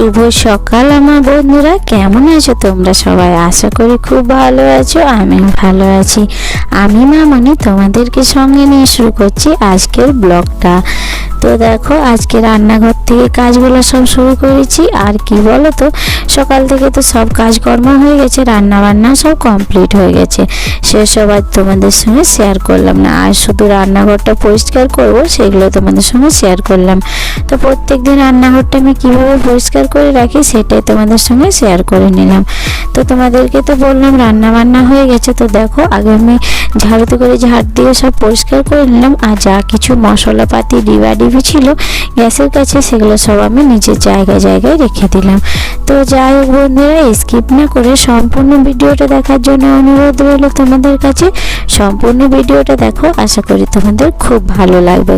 শুভ সকাল আমার বন্ধুরা, কেমন আছো তোমরা সবাই? আশা করি খুব ভালো আছো। আমিও ভালো আছি। আমি মামনি তোমাদেরকে সঙ্গে নিয়ে শুরু করছি আজকের ব্লগটা। তো দেখো, আজকে রান্নাঘর থেকে কাজগুলো সব শুরু করেছি। আর কি বলো তো, সকাল থেকে তো সব কাজকর্ম হয়ে গেছে, রান্না বান্না সব কমপ্লিট হয়ে গেছে। সেসব আজ তোমাদের সঙ্গে শেয়ার করলাম না। আর শুধু রান্নাঘরটা পরিষ্কার করব, সেগুলো তোমাদের সঙ্গে শেয়ার করলাম। তো প্রত্যেক দিন রান্নাঘরটা আমি কীভাবে পরিষ্কার করে রাখি সেটাই তোমাদের সঙ্গে শেয়ার করে নিলাম। তো তোমাদেরকে তো বললাম রান্না বান্না হয়ে গেছে। তো দেখো, আগে আমি ঝাড়ুতে করে ঝাড় দিয়ে সব পরিষ্কার করে নিলাম। আর যা কিছু মশলাপাতি ডিবি ছিল গ্যাসের কাছে, সেগুলো সব আমি নিজের জায়গায় রেখে দিলাম। তো যাই হোক বন্ধুরা, স্কিপ না করে সম্পূর্ণ ভিডিওটা দেখার জন্য অনুরোধ রইল তোমাদের কাছে। সম্পূর্ণ ভিডিওটা দেখো, আশা করি তোমাদের খুব ভালো লাগবে।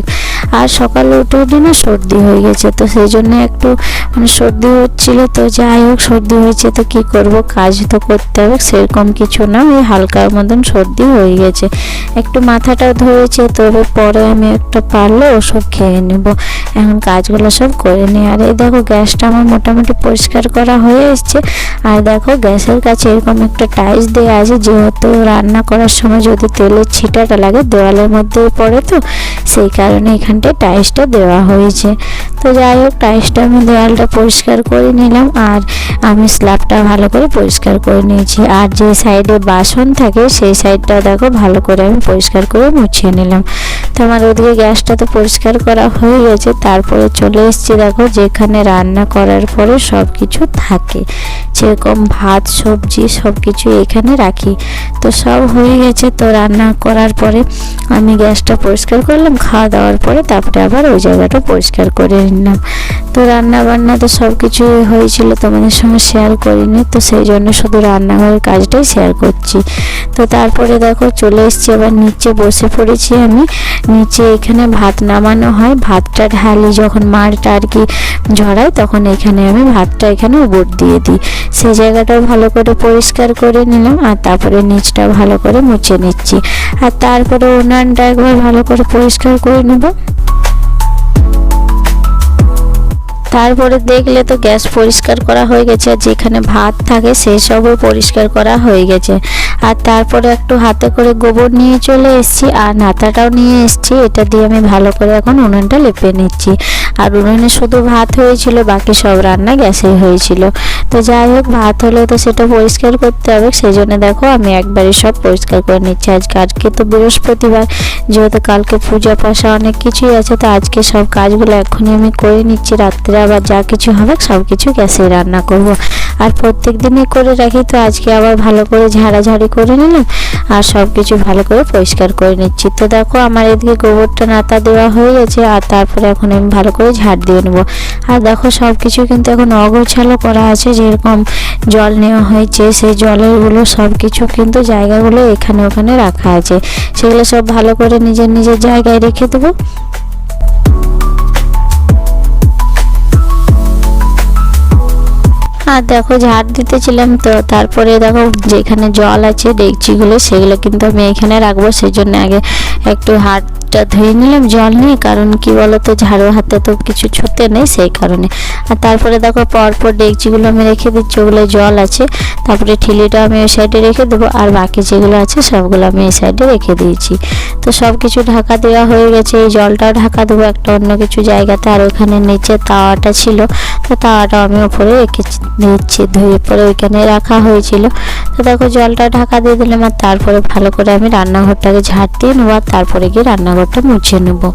আর সকালে উঠে না সর্দি হয়ে গেছে, তো সেই জন্য একটু সর্দি হচ্ছিল। তো যাই হোক, সর্দি হয়েছে তো কি করব, কাজ তো করতে হবে, সেরকম কিছু না, ওই হালকার মতন সর্দি হয়ে গেছে। একটু মাথাটাও ধরেছে, তবে পরে আমি একটা পারলে ওষুধ খেয়ে নেব। এখন কাজগুলো সব করে নিই। আর এই দেখো, গ্যাসটা আমার মোটামুটি পরিষ্কার করা হয়ে এসছে। আর দেখো, গ্যাসের কাছে এরকম একটা টাইলস দেওয়া আছে, যেহেতু রান্না করার সময় যদি তেলের ছিটাটা লাগে দেওয়ালের মধ্যেই পড়ে, তো সেই কারণে এখানটায় টাইলসটা দেওয়া হয়েছে। তো যাই হোক, টাইলসটা আমি দেওয়ালটা পরিষ্কার করে নিলাম। আর আমি স্ল্যাবটা ভালো করে পরিষ্কার করে নিয়েছি। আর যে সাইডে বাসন থাকে সেই সাইডটাও দেখো ভালো করে আমি পরিষ্কার করে মুছিয়ে নিলাম। তো আমার ওদিকে গ্যাসটা তো পরিষ্কার করা হয়ে গেছে। তারপরে চলে এসেছি দেখো, যেখানে রান্না করার পরে সব কিছু থাকে, যেরকম ভাত সবজি সব কিছু এখানে রাখি। তো সব হয়ে গেছে। তো রান্না করার পরে আমি গ্যাসটা পরিষ্কার করলাম, খাওয়া দাওয়ার পরে তারপরে আবার ওই জায়গাটা পরিষ্কার করে নিলাম। তো রান্না বান্না তো সব কিছুই হয়েছিল, তোমাদের সঙ্গে শেয়ার করিনি, তো সেই জন্য শুধু রান্নাঘরের কাজটাই শেয়ার করছি। তো তারপরে দেখো, চলে এসেছি আবার নিচে, বসে পড়েছি আমি নিচে। এখানে ভাত নামানো হয়, ভাতটা ঢালি যখন মারটা আর কি ঝরাই, তখন এখানে আমি ভাতটা এখানে উপর দিয়ে দিই। সেই জায়গাটাও ভালো করে পরিষ্কার করে নিলাম। আর তারপরে নিচটা ভালো করে মুছে নিচ্ছি। আর তারপরে উনানটা একবার ভালো করে পরিষ্কার করে নেব। তারপরে দেখলে তো গ্যাস পরিষ্কার করা হয়ে গেছে, আর যেখানে ভাত থাকে সেই সবও পরিষ্কার করা হয়ে গেছে। আর তারপরে একটু হাতে করে গোবর নিয়ে চলে এসেছি, আর নাতাটাও নিয়ে এসেছি। এটা দিয়ে আমি ভালো করে এখন উনুনটা লেপে নিচ্ছি। আর উনুনে শুধু ভাত হয়েছিল, বাকি সব রান্না গ্যাসেই হয়েছিল। তো যাই হোক, ভাত হলে তো সেটা পরিষ্কার করতে হবে, সেই জন্য দেখো আমি একবারে সব পরিষ্কার করে নিচ্ছি। আজকে তো বৃহস্পতিবার, যেহেতু কালকে পূজা পাশা অনেক কিছুই আছে, তো আজকে সব কাজগুলো এখনই আমি করে নিচ্ছি। রাত্রে আবার যা কিছু হবে সব কিছু গ্যাসে রান্না করব। আর প্রত্যেক দিনই করে রাখি, তো আজকে আবার ভালো করে ঝাড়াঝাড়ি করে নিলাম আর সব কিছু ভালো করে পরিষ্কার করে নিচ্ছি। তো দেখো, আমার এদিকে গোবরটা নাতা দেওয়া হয়ে গেছে। আর তারপরে এখন আমি ভালো করে ঝাড় দিয়ে নেবো। আর দেখো, সব কিছু কিন্তু এখন অগোছালো করা আছে। যেরকম জল নেওয়া হয়েছে, সেই জলেরগুলো সব কিছু কিন্তু জায়গাগুলো এখানে ওখানে রাখা আছে, সেগুলো সব ভালো করে নিজের জায়গায় রেখে দেবো। আর দেখো, ঝাড় দিতেছিলাম, তো তারপরে দেখো যেখানে জল আছে ডেকচিগুলো, সেগুলো কিন্তু আমি এখানে রাখবো। সেই জন্য আগে একটু হাতটা ধুয়ে নিলাম জল নিয়ে, কারণ কি বলতো, ঝাড়ু হাতে তো কিছু ছুঁতে নেই, সেই কারণে। আর তারপরে দেখো, পরপর ডেকচিগুলো আমি রেখে দিচ্ছি, ওগুলো জল আছে। তারপরে ঠিলিটা আমি ওই সাইডে রেখে দেবো, আর বাকি যেগুলো আছে সবগুলো আমি এই সাইডে রেখে দিয়েছি। তো সব কিছু ঢাকা দেওয়া হয়ে গেছে। এই জলটাও ঢাকা দেবো একটা অন্য কিছু জায়গাতে। আর ওখানে নিচে তাওয়াটা ছিল, তো তাওয়াটা আমি উপরে রেখে দিচ্ছি, ধুয়ে পরে ওইখানে রাখা হয়েছিল। তো দেখো, জলটা ঢাকা দিয়ে দিলাম। আর তারপরে ভালো করে আমি রান্নাঘরটাকে ঝাড় দিয়ে নেবো। আর তারপরে গিয়ে রান্নাঘরটা মুছে নেবো।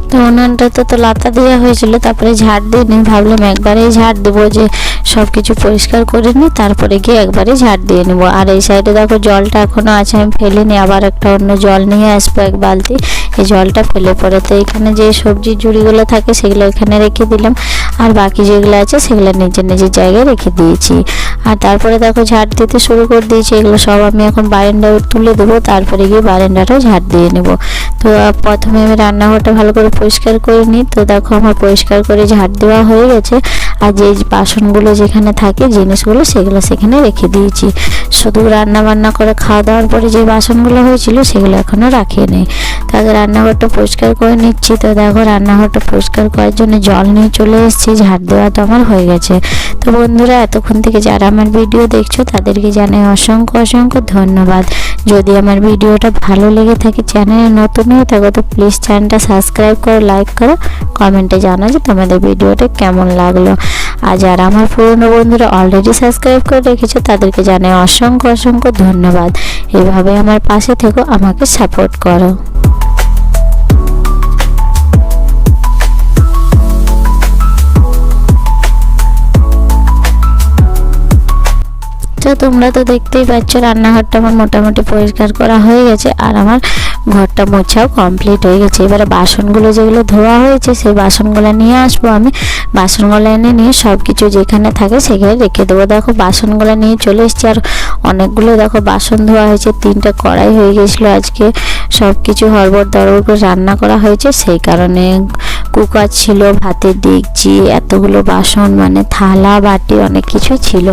তো উনানটা তো লাতা দেওয়া হয়েছিল, তারপরে ঝাড় দিয়ে নিই। ভাবলাম একবারেই ঝাড় দেবো, যে সব কিছু পরিষ্কার করে নিই, তারপরে গিয়ে একবারে ঝাড় দিয়ে নেবো। আর এই সাইডে দেখো, জলটা এখনও আছে, আমি ফেলিনি, আবার একটা অন্য জল নিয়ে আসবো এক বালতি। এই জলটা ফেলে পরে তো এখানে যে সবজির ঝুড়িগুলো থাকে সেগুলো এখানে রেখে দিলাম। আর বাকি যেগুলো আছে সেগুলো নিজের জায়গায় রেখে দিয়েছি। আর তারপরে দেখো, ঝাড় দিতে শুরু করে দিয়েছি। এগুলো সব আমি এখন বারান্দায় তুলে দেবো, তারপরে গিয়ে বারান্দাটাও ঝাড় দিয়ে নেবো। তো তো প্রথমে আমি রান্নাঘরটা ভালো করে পরিষ্কার করে নিই। তো দেখো আমার পরিষ্কার করে ঝাড় দেওয়া হয়ে গেছে, আর যে বাসনগুলো যেখানে থাকে জিনিসগুলো সেগুলো সেখানে রেখে দিয়েছি। শুধু রান্না বান্না করে খাওয়া দাওয়ার পরে যে বাসনগুলো হয়েছিল সেগুলো এখনও রাখিয়ে নেই। তাকে রান্নাঘরটা পরিষ্কার করে নিচ্ছি। তো দেখো রান্নাঘরটা পরিষ্কার করার জন্য জল নিয়ে চলে এসেছি, ঝাড় দেওয়া তো আমার হয়ে গেছে। তো বন্ধুরা, এতক্ষণ থেকে যারা আমার ভিডিও দেখছো তাদেরকে জানাই অসংখ্য অসংখ্য ধন্যবাদ। যদি আমার ভিডিওটা ভালো লেগে থাকে, চ্যানেলে নতুন হয়ে থাকো তো প্লিজ চ্যানেলটা সাবস্ক্রাইব করো, লাইক করো, কমেন্টে জানাও যে তোমাদের ভিডিওটা কেমন লাগলো। আর যারা আমার পুরনো বন্ধুরা অলরেডি সাবস্ক্রাইব করে রেখেছো তাদেরকে জানাই অসংখ্য অসংখ্য ধন্যবাদ। এভাবে আমার পাশে থেকো, আমাকে সাপোর্ট করো। তো তোমরা তো দেখতেই পাচ্ছ রান্নাঘরটা আমার মোটামুটি পরিষ্কার করা হয়ে গেছে, আর আমার ঘরটা মোছাও কমপ্লিট হয়ে গেছে। এবারে বাসনগুলো যেগুলো ধোয়া হয়েছে সেই বাসনগুলো নিয়ে আসবো আমি। বাসনগুলো এনে নিয়ে সব কিছু যেখানে থাকে সেখানে রেখে দেবো। দেখো বাসনগুলো নিয়ে চলে এসেছি, আর অনেকগুলো দেখো বাসন ধোয়া হয়েছে। 3টা কড়াই হয়ে গেছিলো আজকে, সব কিছু হড়বড় দড়বড় করে রান্না করা হয়েছে, সেই কারণে কুকার ছিল, ভাতের ডেকচি, এতগুলো বাসন মানে থালা বাটি অনেক কিছুই ছিল।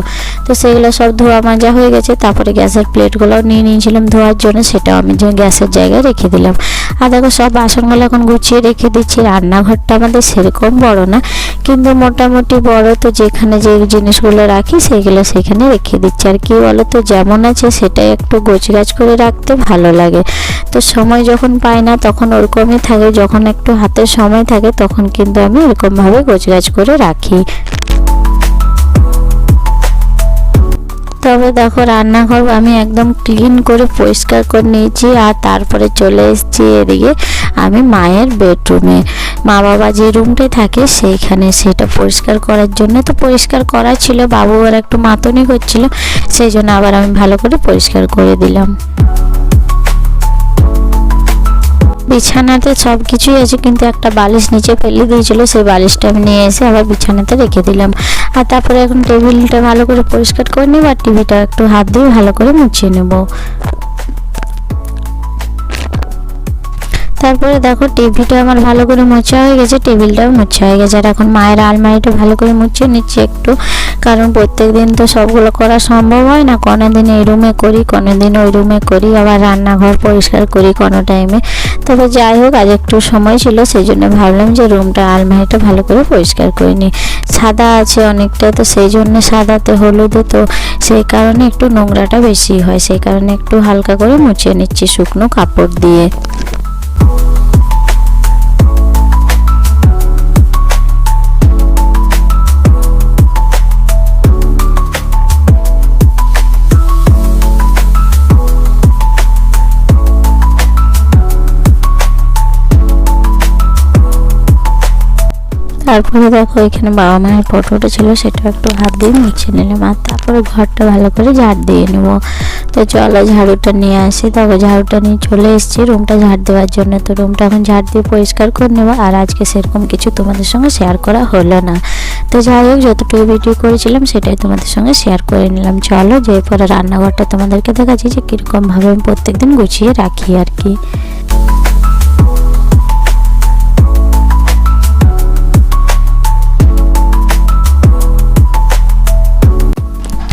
তো সেগুলো সব ধোয়া মাজা হয়ে গেছে। তারপরে গ্যাসের প্লেটগুলোও নিয়ে নিয়েছিলাম ধোয়ার জন্য, সেটাও আমি গ্যাসের জায়গায় রেখে দিলাম। আর দেখো সব বাসনগুলো এখন গুছিয়ে রেখে দিচ্ছি। রান্নাঘরটা আমাদের সেরকম বড় না, কিন্তু মোটামুটি বড়। তো যেখানে যে জিনিসগুলো রাখি সেগুলো সেখানে রেখে দিচ্ছি। আর কি বলো তো, যেমন আছে সেটাই একটু গোছগাছ করে রাখতে ভালো লাগে। তো সময় যখন পাই না তখন ওরকমই থাকে, যখন একটু হাতে সময় থাকে তখন কিন্তু আমি এরকমভাবে গোছগাছ করে রাখি। তবে দেখো রান্নাঘর আমি একদম ক্লিন করে পরিষ্কার করে নিয়েছি, আর তারপরে চলে এসেছি এদিকে আমি মায়ের বেডরুমে। মা বাবা যে রুমটায় থাকে সেইখানে, সেটা পরিষ্কার করার জন্য। তো পরিষ্কার করা ছিল, বাবু আর একটু মাতনি করছিল, সেই জন্য আবার আমি ভালো করে পরিষ্কার করে দিলাম। বিছানাতে সব কিছুই আছে, কিন্তু একটা বালিশ নিচে ফেলে দিয়েছিল, সেই বালিশটা আমি নিয়ে এসে আবার বিছানাতে রেখে দিলাম। আর তারপরে এখন টেবিলটা ভালো করে পরিষ্কার করে নেব, আর টিভিটা একটু হাত দিয়ে ভালো করে মুছিয়ে নেব। তারপরে দেখো টিভিটা আমার ভালো করে মোছা হয়ে গেছে, টেবিলটাও মোছা হয়ে গেছে। আর এখন মায়ের আলমারিটা ভালো করে মুছিয়ে নিচ্ছি একটু, কারণ প্রত্যেক দিন তো সবগুলো করা সম্ভব হয় না। কোনো দিন এই রুমে করি, কোনো দিন ওই রুমে করি, আবার রান্নাঘর পরিষ্কার করি কোনো টাইমে। তবে যাই হোক, আজ একটু সময় ছিল, সেই জন্য ভাবলাম যে রুমটা আলমারিটা ভালো করে পরিষ্কার করে নিই। সাদা আছে অনেকটা, তো সেই জন্য সাদাতে হলুদে, তো সেই কারণে একটু নোংরাটা বেশি হয়, সেই কারণে একটু হালকা করে মুছিয়ে নিচ্ছি শুকনো কাপড় দিয়ে। তারপরে দেখো এখানে বাবা মায়ের ফটোটা ছিল, সেটা একটু হাত দিয়ে মুছে নিলাম। আর তারপরে ঘরটা ভালো করে ঝাড় দিয়ে নেব। তো চলো ঝাড়ুটা নিয়ে আসি। তারপর ঝাড়ুটা নিয়ে চলে এসেছি রুমটা ঝাড় দেওয়ার জন্য। তো রুমটা এখন ঝাড় দিয়ে পরিষ্কার করে নেব। আর আজকে সেরকম কিছু তোমাদের সঙ্গে শেয়ার করা হলো না। তো যাই হোক, যতটুকু ভিডিও করেছিলাম সেটাই তোমাদের সঙ্গে শেয়ার করে নিলাম। চলো যে পরে রান্নাঘরটা তোমাদেরকে দেখাচ্ছি যে কীরকমভাবে আমি প্রত্যেকদিন গুছিয়ে রাখি আর কি।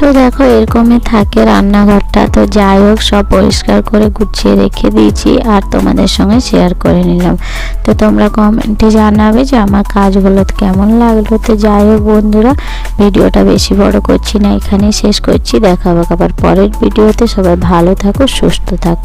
তো দেখো এরকমই থাকে রান্নাঘরটা। তো যাই হোক, সব পরিষ্কার করে গুছিয়ে রেখে দিয়েছি, আর তোমাদের সঙ্গে শেয়ার করে নিলাম। তো তোমরা কমেন্টে জানাবে যে আমার কাজগুলো কেমন লাগলো। তো যাই হোক বন্ধুরা, ভিডিওটা বেশি বড় করছি না, এখানেই শেষ করছি। দেখা হবে আবার পরের ভিডিওতে। সবাই ভালো থাকো, সুস্থ থাকো।